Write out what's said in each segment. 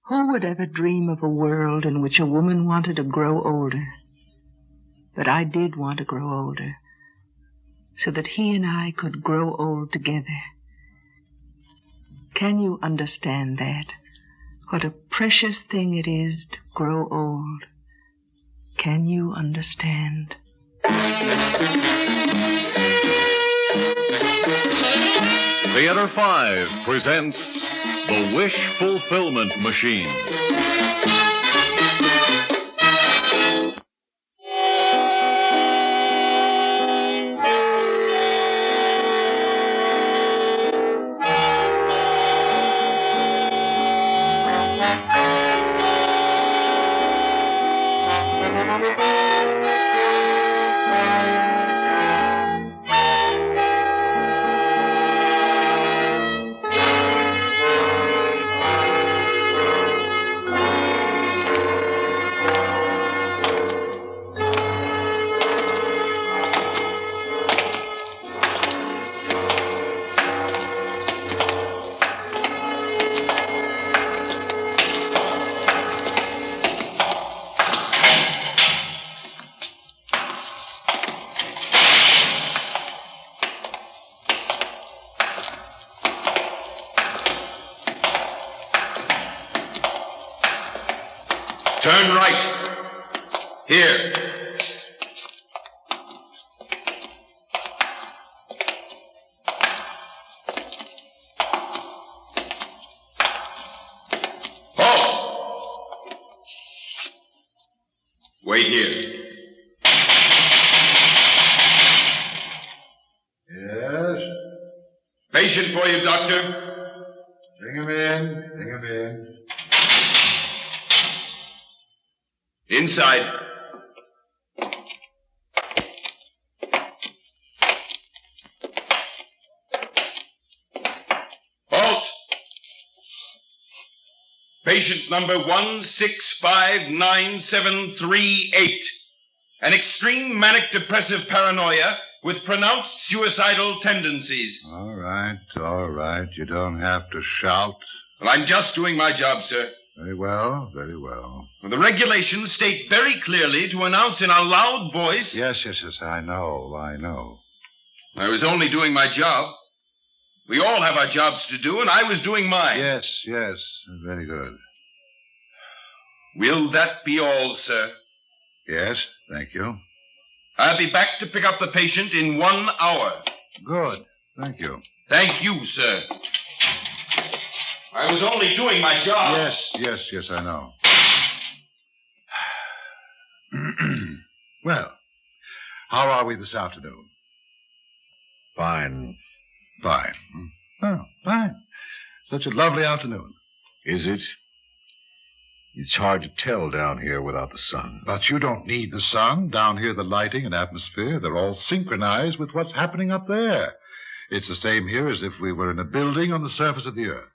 Who would ever dream of a world in which a woman wanted to grow older? But I did want to grow older, so that he and I could grow old together. Can you understand that? What a precious thing it is to grow old. Can you understand? Theater 5 presents The Wish Fulfillment Machine. Turn right. Here. Halt! Wait here. Yes? Patient for you, doctor. Bring him in. Bring him in. Inside. Halt! Patient number 1659738. An extreme manic depressive paranoia with pronounced suicidal tendencies. All right. You don't have to shout. Well, I'm just doing my job, sir. Very well, very well. The regulations state very clearly to announce in a loud voice... Yes, I know. I was only doing my job. We all have our jobs to do, and I was doing mine. Yes, very good. Will that be all, sir? Yes, thank you. I'll be back to pick up the patient in 1 hour. Good, thank you. Thank you, sir. I was only doing my job. Yes, I know. Well, how are we this afternoon? Fine. Fine. Oh, fine. Such a lovely afternoon. Is it? It's hard to tell down here without the sun. But you don't need the sun. Down here, the lighting and atmosphere, they're all synchronized with what's happening up there. It's the same here as if we were in a building on the surface of the earth.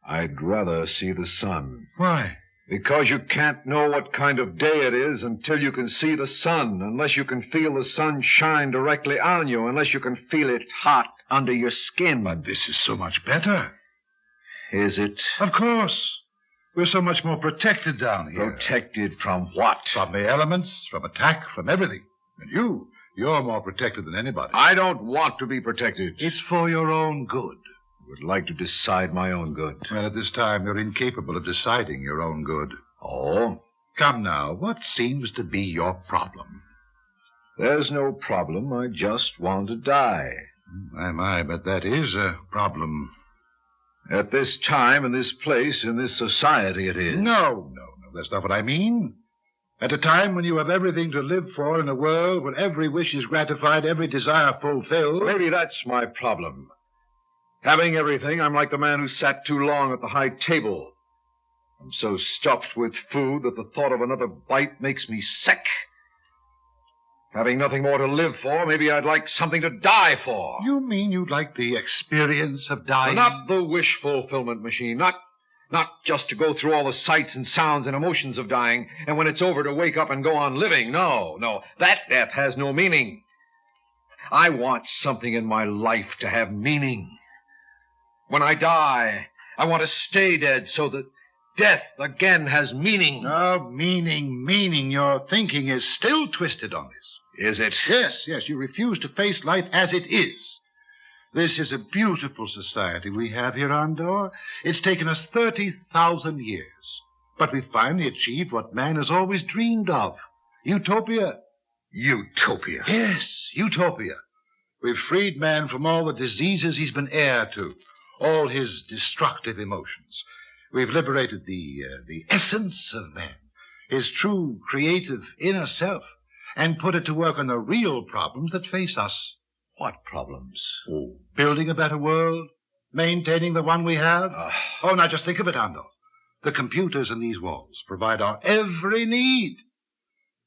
I'd rather see the sun. Why? Because you can't know what kind of day it is until you can see the sun, unless you can feel the sun shine directly on you, unless you can feel it hot under your skin. But this is so much better. Is it? Of course. We're so much more protected down here. Protected from what? From the elements, from attack, from everything. And you're more protected than anybody. I don't want to be protected. It's for your own good. Would like to decide my own good. Well, at this time, you're incapable of deciding your own good. Oh? Come now, what seems to be your problem? There's no problem. I just want to die. My, but that is a problem. At this time, in this place, in this society, it is. No, that's not what I mean. At a time when you have everything to live for in a world where every wish is gratified, every desire fulfilled. Maybe that's my problem. Having everything, I'm like the man who sat too long at the high table. I'm so stuffed with food that the thought of another bite makes me sick. Having nothing more to live for, maybe I'd like something to die for. You mean you'd like the experience of dying? Well, not the wish fulfillment machine. Not just to go through all the sights and sounds and emotions of dying, and when it's over to wake up and go on living. No. That death has no meaning. I want something in my life to have meaning. When I die, I want to stay dead so that death again has meaning. Oh, meaning. Your thinking is still twisted on this. Is it? Yes. You refuse to face life as it is. This is a beautiful society we have here, Andor. It's taken us 30,000 years. But we finally achieved what man has always dreamed of. Utopia. Utopia? Yes, utopia. We've freed man from all the diseases he's been heir to, all his destructive emotions. We've liberated the essence of man, his true creative inner self, and put it to work on the real problems that face us. What problems? Oh, building a better world, maintaining the one we have. Oh, now just think of it, Andor. The computers in these walls provide our every need.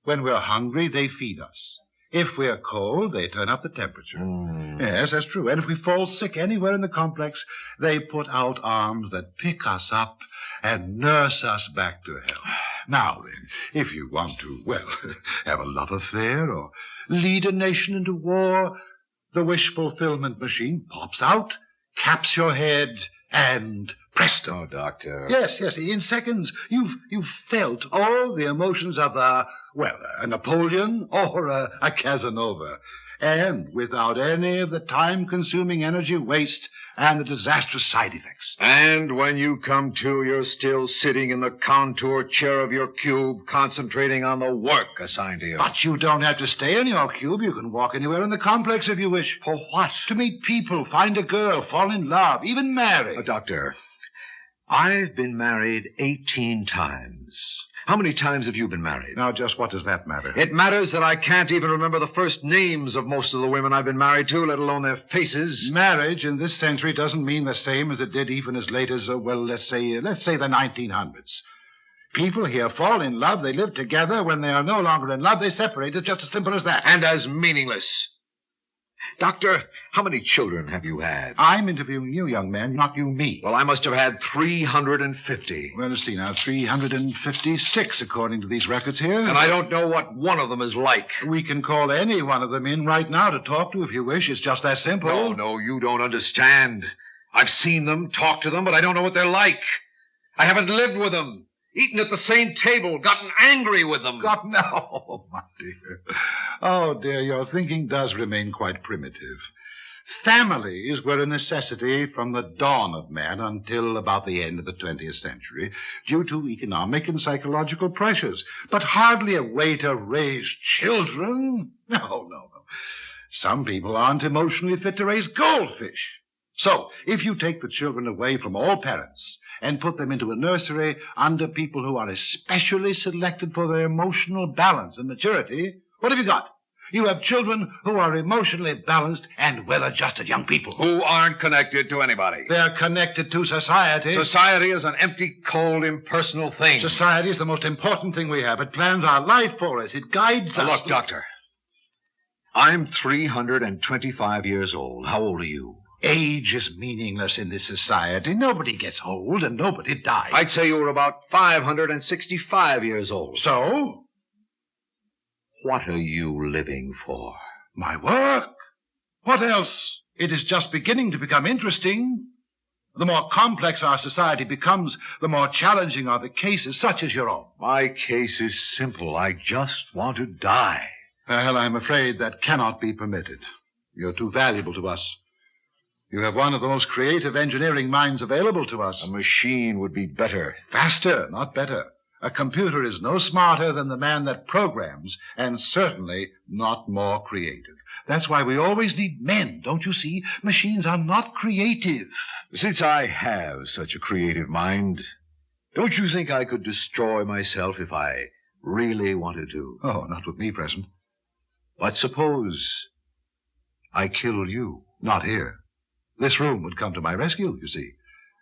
When we're hungry, they feed us. If we're cold, they turn up the temperature. Yes, that's true. And if we fall sick anywhere in the complex, they put out arms that pick us up and nurse us back to health. Now then, if you want to, well, have a love affair or lead a nation into war, the wish fulfillment machine pops out, caps your head, and presto. Oh, Doctor. Yes. In seconds, you've felt all the emotions of a Napoleon or a Casanova. And without any of the time-consuming energy waste and the disastrous side effects. And when you come to, you're still sitting in the contour chair of your cube, concentrating on the work assigned to you. But you don't have to stay in your cube. You can walk anywhere in the complex if you wish. For what? To meet people, find a girl, fall in love, even marry. Doctor, I've been married 18 times. How many times have you been married? Now, just what does that matter? It matters that I can't even remember the first names of most of the women I've been married to, let alone their faces. Marriage in this century doesn't mean the same as it did even as late as, let's say the 1900s. People here fall in love, they live together. When they are no longer in love, they separate. It's just as simple as that. And as meaningless. Doctor, how many children have you had? I'm interviewing you, young man, not you me. Well, I must have had 350. Well, let's see now, 356 according to these records here. And I don't know what one of them is like. We can call any one of them in right now to talk to if you wish. It's just that simple. No, you don't understand. I've seen them, talked to them, but I don't know what they're like. I haven't lived with them, eaten at the same table, gotten angry with them. Oh, my dear. Oh, dear, your thinking does remain quite primitive. Families were a necessity from the dawn of man until about the end of the 20th century due to economic and psychological pressures, but hardly a way to raise children. No. Some people aren't emotionally fit to raise goldfish. So, if you take the children away from all parents and put them into a nursery under people who are especially selected for their emotional balance and maturity, what have you got? You have children who are emotionally balanced and well-adjusted young people. Who aren't connected to anybody. They're connected to society. Society is an empty, cold, impersonal thing. Society is the most important thing we have. It plans our life for us. It guides us. Look, Doctor, I'm 325 years old. How old are you? Age is meaningless in this society. Nobody gets old and nobody dies. I'd say you were about 565 years old. So? What are you living for? My work. What else? It is just beginning to become interesting. The more complex our society becomes, the more challenging are the cases such as your own. My case is simple. I just want to die. Well, I'm afraid that cannot be permitted. You're too valuable to us. You have one of the most creative engineering minds available to us. A machine would be better. Faster, not better. A computer is no smarter than the man that programs, and certainly not more creative. That's why we always need men, don't you see? Machines are not creative. Since I have such a creative mind, don't you think I could destroy myself if I really wanted to? Oh, not with me present. But suppose I kill you. Not here. This room would come to my rescue, you see.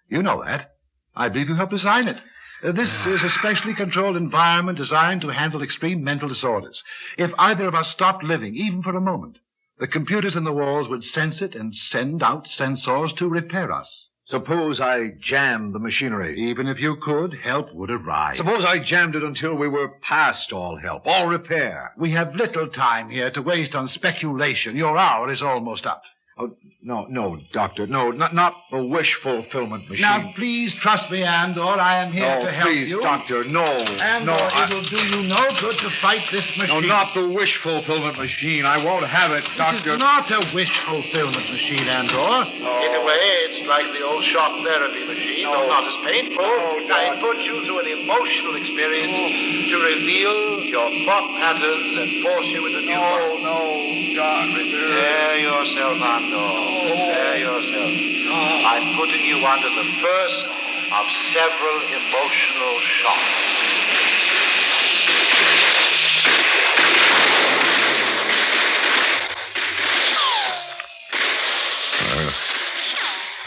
You know that. I believe you helped design it. This is a specially controlled environment designed to handle extreme mental disorders. If either of us stopped living, even for a moment, the computers in the walls would sense it and send out sensors to repair us. Suppose I jammed the machinery. Even if you could, help would arrive. Suppose I jammed it until we were past all help, all repair. We have little time here to waste on speculation. Your hour is almost up. Oh, no, Doctor. No, not the wish fulfillment machine. Now, please trust me, Andor. I am here to help please, you. Doctor, no. Andor, it will do you no good to fight this machine. No, not the wish fulfillment machine. I won't have it, Doctor. This is not a wish fulfillment machine, Andor. No. In a way, it's like the old shock therapy machine, though not as painful. It puts you through an emotional experience to reveal your thought patterns and force you into new ones. No, Doctor. Spare yourself, Andor. Spare yourself. I'm putting you under the first of several emotional shocks.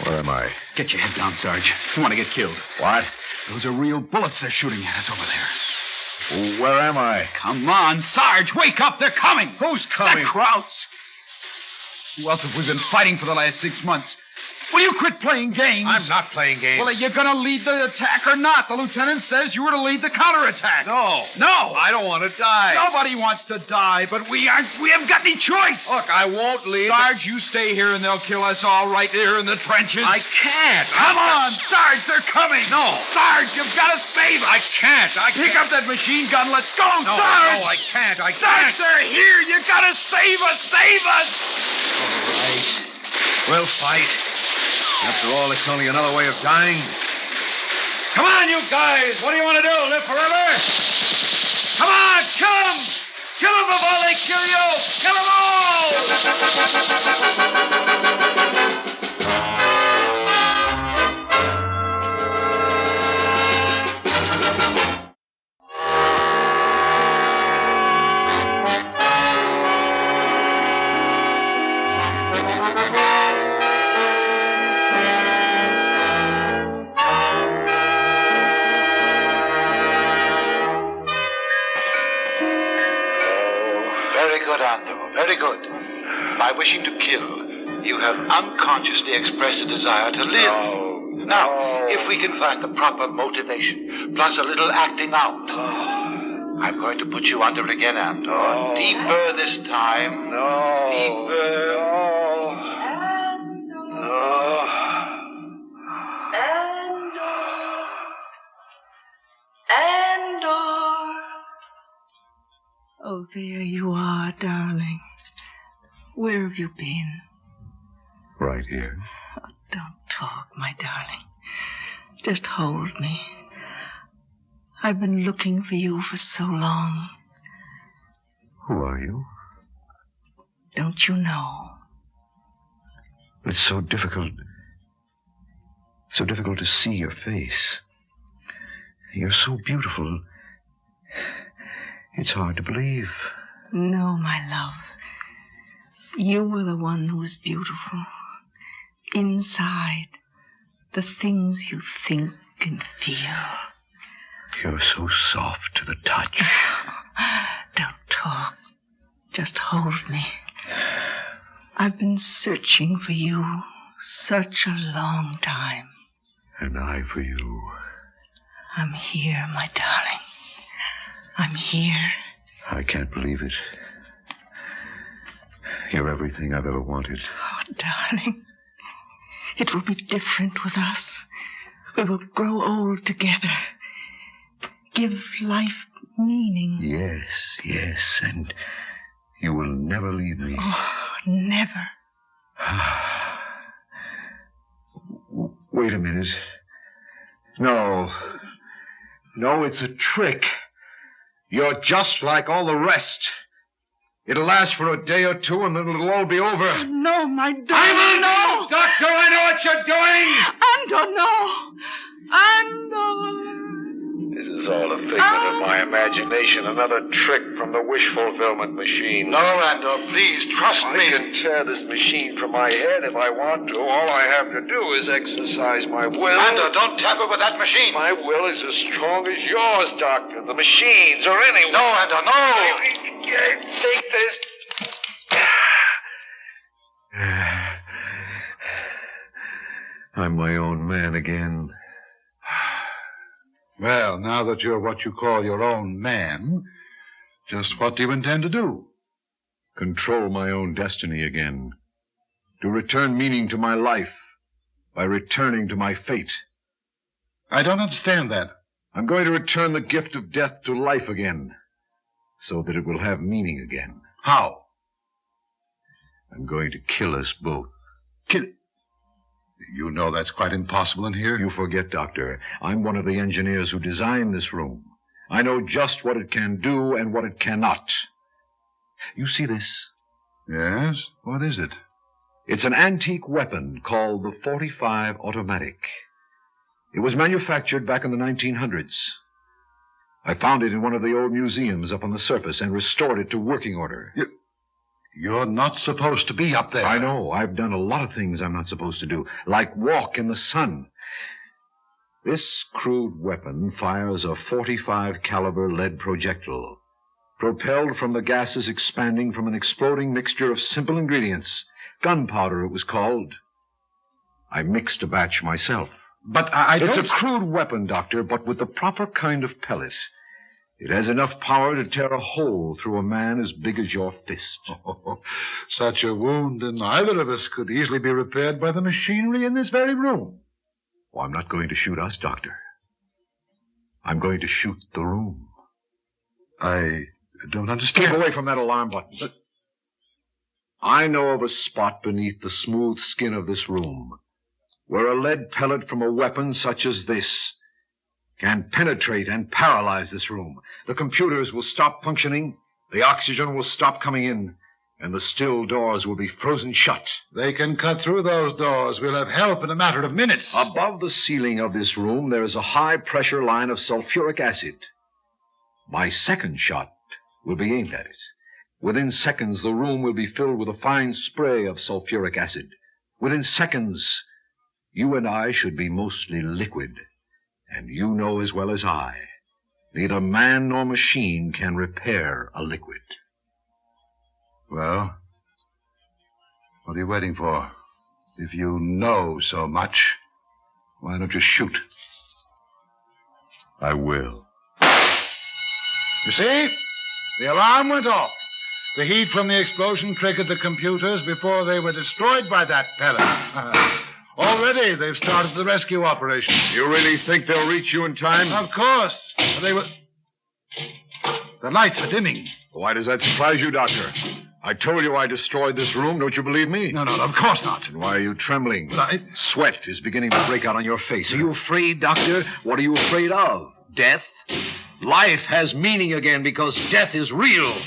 Where am I? Get your head down, Sarge. You want to get killed. What? Those are real bullets they're shooting at us over there. Where am I? Come on, Sarge, wake up. They're coming. Who's coming? The Krauts. Who else have we been fighting for the last 6 months? Will you quit playing games? I'm not playing games. Well, are you going to lead the attack or not? The lieutenant says you were to lead the counterattack. No. No. I don't want to die. Nobody wants to die, but we haven't got any choice. Look, I won't leave. Sarge, you stay here and they'll kill us all right here in the trenches. I can't. Come on, Sarge, they're coming. No. Sarge, you've got to save us. I can't. Pick up that machine gun. Let's go, No, Sarge. no, I can't. I Sarge, can't. they're here. You got to save us. Save us. All right. We'll fight. After all, it's only another way of dying. Come on, you guys. What do you want to do? Live forever? Come on, kill them. Kill them before they kill you. Kill them Very good. By wishing to kill, you have unconsciously expressed a desire to live. Now, if we can find the proper motivation, plus a little acting out, I'm going to put you under again, Andor. Deeper this time. Deeper. Oh, there you are, darling. Where have you been? Right here. Oh, don't talk, my darling. Just hold me. I've been looking for you for so long. Who are you? Don't you know? It's so difficult. So difficult to see your face. You're so beautiful. It's hard to believe. No, my love. You were the one who was beautiful. Inside, the things you think and feel. You're so soft to the touch. Don't talk. Just hold me. I've been searching for you such a long time. And I for you. I'm here, my darling. I'm here. I can't believe it. You're everything I've ever wanted. Oh, darling. It will be different with us. We will grow old together. Give life meaning. Yes, and you will never leave me. Oh, never. Wait a minute. No, it's a trick. You're just like all the rest. It'll last for a day or two, and then it'll all be over. Oh, no, my darling, no! Doctor, I know what you're doing! Andor, no! Andor! This is all a figment of my imagination. Another trick from the wish fulfillment machine. No, Andor, please, trust I me. can tear this machine from my head if I want to. All I have to do is exercise my will. Andor, don't tamper with that machine. My will is as strong as yours, Doctor. The machines or anyone. No, Andor, no! Take this. I'm my own man again. Well, now that you're what you call your own man, just what do you intend to do? Control my own destiny again. To return meaning to my life by returning to my fate. I don't understand that. I'm going to return the gift of death to life again, so that it will have meaning again. How? I'm going to kill us both. Kill? You know that's quite impossible in here. You forget, Doctor. I'm one of the engineers who designed this room. I know just what it can do and what it cannot. You see this? Yes? What is it? It's an antique weapon called the .45 automatic. It was manufactured back in the 1900s. I found it in one of the old museums up on the surface and restored it to working order. You're not supposed to be up there. I know. I've done a lot of things I'm not supposed to do, like walk in the sun. This crude weapon fires a .45 caliber lead projectile, propelled from the gases expanding from an exploding mixture of simple ingredients. Gunpowder, it was called. I mixed a batch myself. But I don't... It's a crude weapon, Doctor, but with the proper kind of pellet. It has enough power to tear a hole through a man as big as your fist. Oh, such a wound in either of us could easily be repaired by the machinery in this very room. Oh, I'm not going to shoot us, Doctor. I'm going to shoot the room. I don't understand. Keep away from that alarm button. But I know of a spot beneath the smooth skin of this room where a lead pellet from a weapon such as this can penetrate and paralyze this room. The computers will stop functioning, the oxygen will stop coming in, and the still doors will be frozen shut. They can cut through those doors. We'll have help in a matter of minutes. Above the ceiling of this room, there is a high-pressure line of sulfuric acid. My second shot will be aimed at it. Within seconds, the room will be filled with a fine spray of sulfuric acid. Within seconds, you and I should be mostly liquid. And you know as well as I, neither man nor machine can repair a liquid. Well, what are you waiting for? If you know so much, why don't you shoot? I will. You see? The alarm went off. The heat from the explosion triggered the computers before they were destroyed by that pellet. Already, they've started the rescue operation. You really think they'll reach you in time? Of course. They were... The lights are dimming. Why does that surprise you, Doctor? I told you I destroyed this room. Don't you believe me? No, of course not. Then why are you trembling? But Sweat is beginning to break out on your face. Are you afraid, Doctor? What are you afraid of? Death? Life has meaning again because death is real.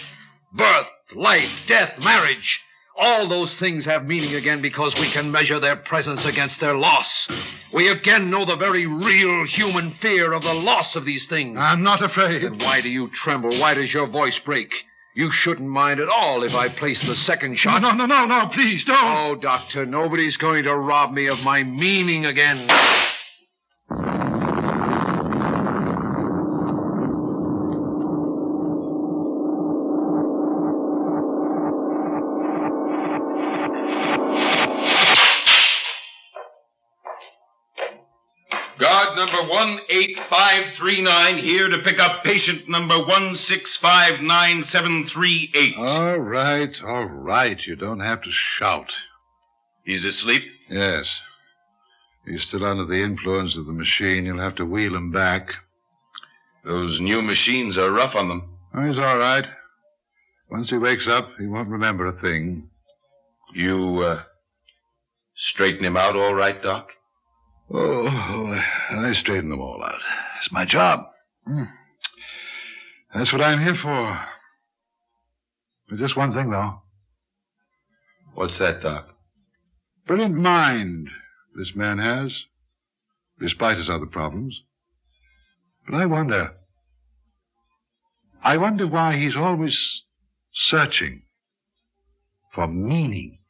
Birth, life, death, marriage. All those things have meaning again because we can measure their presence against their loss. We again know the very real human fear of the loss of these things. I'm not afraid. Then why do you tremble? Why does your voice break? You shouldn't mind at all if I place the second shot. No, please, don't. Oh, Doctor, nobody's going to rob me of my meaning again. Guard number 18539 here to pick up patient number 1659738. All right. You don't have to shout. He's asleep? Yes. He's still under the influence of the machine. You'll have to wheel him back. Those new machines are rough on them. Oh, he's all right. Once he wakes up, he won't remember a thing. You, straighten him out all right, Doc? Oh, I straighten them all out. It's my job. That's what I'm here for. But just one thing, though. What's that, Doc? Brilliant mind this man has, despite his other problems. But I wonder why he's always searching for meaning.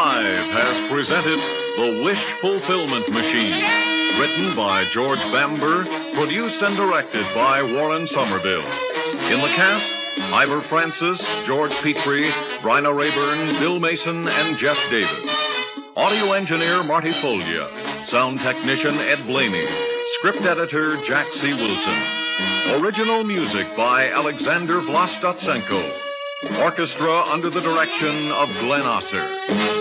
has presented The Wish Fulfillment Machine. Written by George Bamber, produced and directed by Warren Somerville. In the cast, Ivor Francis, George Petrie, Bryna Raeburn, Bill Mason, and Jeff Davis. Audio engineer Marty Folgia. Sound technician Ed Blaney. Script editor Jack C. Wilson. Original music by Alexander Vlastotsenko. Orchestra under the direction of Glenn Osser.